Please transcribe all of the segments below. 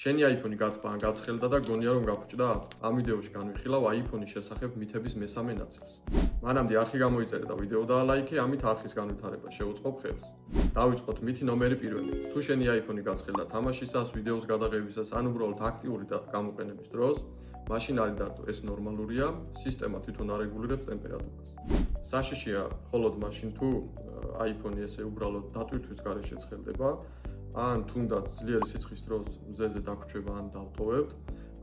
შენი iPhone-ი გათბა ან გაცხელდა და გონია რომ გაფუჭდა? ამ ვიდეოში განვიხილავ iPhone-ის შესახებ მითების მესამე ნაწილს. მანამდე არხი გამოიწერე და ვიდეო დაალაიქე, ამით არხის განვითარება შევუწყობ ხელს. დავიწყოთ მითი ნომერი პირველი. თუ შენი iPhone-ი გაცხელდა თამაშისას, ვიდეოს გადაღებისას ან უბრალოდ აქტიური გამოყენების დროს, მაშინ არის დარდო, ეს ნორმალურია, სისტემა თვითონ არეგულირებს ტემპერატურას. საშიშია მხოლოდ მაშინ თუ iPhone-ი ესე უბრალოდ დატვირთვის გარეშე ცხელდება, ან თუნდაც ძლიერი სიცხის დროს მზეზე დაგვრჩება ან დავტოვებთ.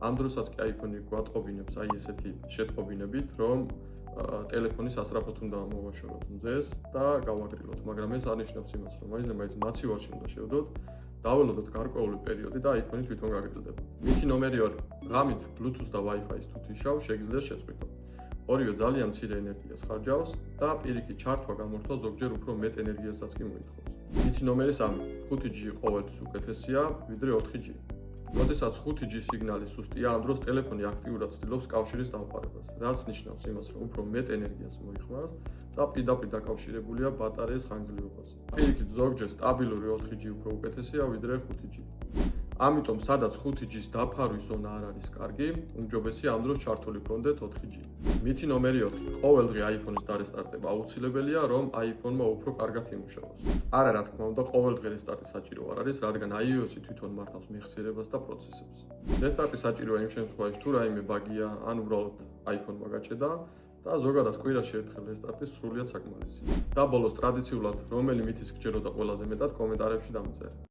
ამ დროსაც კი iPhone-ი გვატყობინებს აი ესეთი შეტყობინებით, რომ ტელეფონი სასწრაფოდ უნდა მოვაშოროთ მზეს და გავაგრილოთ, მაგრამ ეს არნიშნავს იმას, რომ მაინც მაცივარში უნდა შევდოთ, დაველოდოთ გარკვეული პერიოდი და iPhone-ი თვითონ გაგრძელდება. მითი ნომერი 2. ღამით Bluetooth და Wi-Fi-ის თუ თიშავ, შეგიძლია შეწყვიტო. ორივე ძალიან მცირე ენერგიას ხარჯავს და პირიქით ჩართვა გამორთვა ზოგჯერ უფრო მეტ ენერგიასაც კი მოითხოვს. მითი ნომერი 3. 5G ყოველთვის უკეთესია, ვიდრე 4G. როდესაც 5G სიგნალი სუსტია, ამ დროს ტელეფონი აქტიურად ცდილობს კავშირის დამყარებას, რაც ნიშნავს იმას, რომ უფრო მეტ ენერგიას მოიხმარს და პირდაპირ დაკავშირებულია ბატარეის ხანგრძლივობაზე. პირიქით ზოგჯერ სტაბილური 4G უფრო უკეთესია, ვიდრე 5G. ამიტომ, სადაც 5G-ს დაფარვის ზონა არ არის კარგი, უმჯობესია ამ დროს ჩართული გქონდეთ 4G. მითი ნომერი 4. ყოველდღე iPhone-ის დარესტარტება აუცილებელია, რომ iPhone-მა უფრო კარგად იმუშაოს. არა, რა თქმა უნდა, ყოველდღე რესტარტი საჭირო არ არის, რადგან iOS-ი თვითონ მართავს მეხსიერებას და პროცესებს. რესტარტი საჭიროა იმ შემთხვევაში, თუ რაიმე ბაგია, ან უბრალოდ iPhone-მა გაჭედა და ზოგადად კვირაში ერთხელ რესტარტი სრულიად საკმარისია. და ბოლოს ტრადიციულად, რომელი მითის გჯეროდა ყველაზე მეტად, კომენტარებში დამწერე.